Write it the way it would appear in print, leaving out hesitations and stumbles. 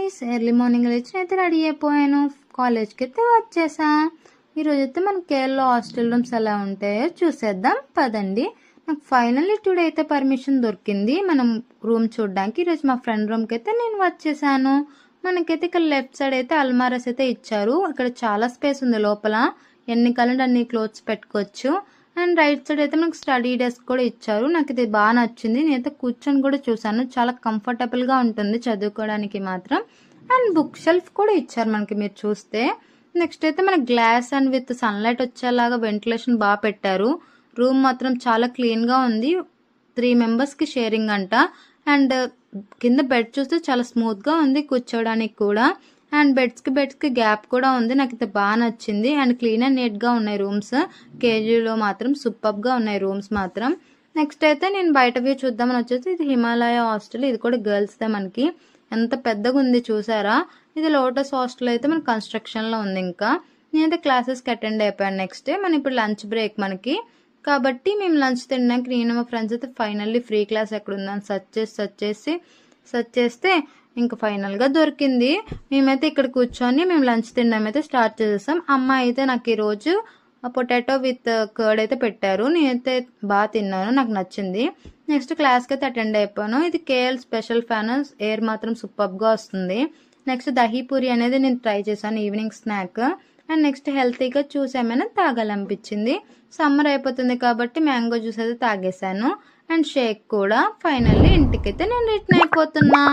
Guys, early morning లేచి అయితే ready అయిపోయాను. కాలేజ్కి అయితే వచ్చేసా. ఈరోజైతే మన కేరళ హాస్టల్ రూమ్స్ ఎలా ఉంటాయో చూసేద్దాం పదండి. నాకు ఫైనల్లీ టుడే అయితే పర్మిషన్ దొరికింది మనం రూమ్ చూడడానికి. ఈరోజు మా ఫ్రెండ్ రూమ్కి అయితే నేను వచ్చేసాను. మనకైతే ఇక్కడ లెఫ్ట్ సైడ్ అయితే అల్మారాస్ అయితే ఇచ్చారు. ఇక్కడ చాలా స్పేస్ ఉంది లోపల, ఎన్ని కావాలంటే అన్ని క్లోత్స్ పెట్టుకోవచ్చు. అండ్ రైట్ సైడ్ అయితే మనకు స్టడీ డెస్క్ కూడా ఇచ్చారు. నాకు ఇది బాగా నచ్చింది. నేనైతే కూర్చొని కూడా చూసాను, చాలా కంఫర్టబుల్గా ఉంటుంది చదువుకోవడానికి మాత్రం. అండ్ బుక్ షెల్ఫ్ కూడా ఇచ్చారు మనకి, మీరు చూస్తే. నెక్స్ట్ అయితే మన గ్లాస్ అండ్ విత్ సన్లైట్ వచ్చేలాగా వెంటిలేషన్ బాగా పెట్టారు. రూమ్ మాత్రం చాలా క్లీన్గా ఉంది. 3 మెంబర్స్కి షేరింగ్ అంట. అండ్ కింద బెడ్ చూస్తే చాలా స్మూత్గా ఉంది కూర్చోవడానికి కూడా. అండ్ బెడ్స్కి గ్యాప్ కూడా ఉంది. నాకు ఇది బాగా నచ్చింది. అండ్ క్లీన్ అండ్ నీట్గా ఉన్నాయి రూమ్స్. కేజీలో మాత్రం సూపర్గా ఉన్నాయి రూమ్స్ మాత్రం. నెక్స్ట్ అయితే నేను బయట వ్యూ చూద్దామని వచ్చేసి, ఇది హిమాలయ హాస్టల్. ఇది కూడా గర్ల్స్దే మనకి. ఎంత పెద్దగా ఉంది చూసారా. ఇది లోటస్ హాస్టల్ అయితే మన కన్స్ట్రక్షన్లో ఉంది. ఇంకా నేనైతే క్లాసెస్కి అటెండ్ అయిపోయాను. నెక్స్ట్ డే మన ఇప్పుడు లంచ్ బ్రేక్ మనకి, కాబట్టి మేము లంచ్ తినడానికి నేను మా ఫ్రెండ్స్ అయితే ఫైనల్లీ ఫ్రీ క్లాస్ ఎక్కడ ఉందని సెర్చ్ చేస్తే ఇంకా ఫైనల్గా దొరికింది. మేమైతే ఇక్కడ కూర్చొని మేము లంచ్ తినడం అయితే స్టార్ట్ చేసేసాం. అమ్మ అయితే నాకు ఈరోజు పొటాటో విత్ కర్డ్ అయితే పెట్టారు. నేనైతే బాగా తిన్నాను, నాకు నచ్చింది. నెక్స్ట్ క్లాస్కి అయితే అటెండ్ అయిపోయాను. ఇది కేఎల్ స్పెషల్ ఫ్యాన్, ఎయిర్ మాత్రం సూపర్గా వస్తుంది. నెక్స్ట్ దహీపూరి అనేది నేను ట్రై చేశాను, ఈవినింగ్ స్నాక్. అండ్ నెక్స్ట్ హెల్తీగా జ్యూస్ ఏమైనా తాగాలనిపించింది. సమ్మర్ అయిపోతుంది కాబట్టి మ్యాంగో జ్యూస్ అయితే తాగేశాను. అండ్ షేక్ కూడా. ఫైనల్లీ ఇంటికైతే నేను రిటర్న్ అయిపోతున్నా.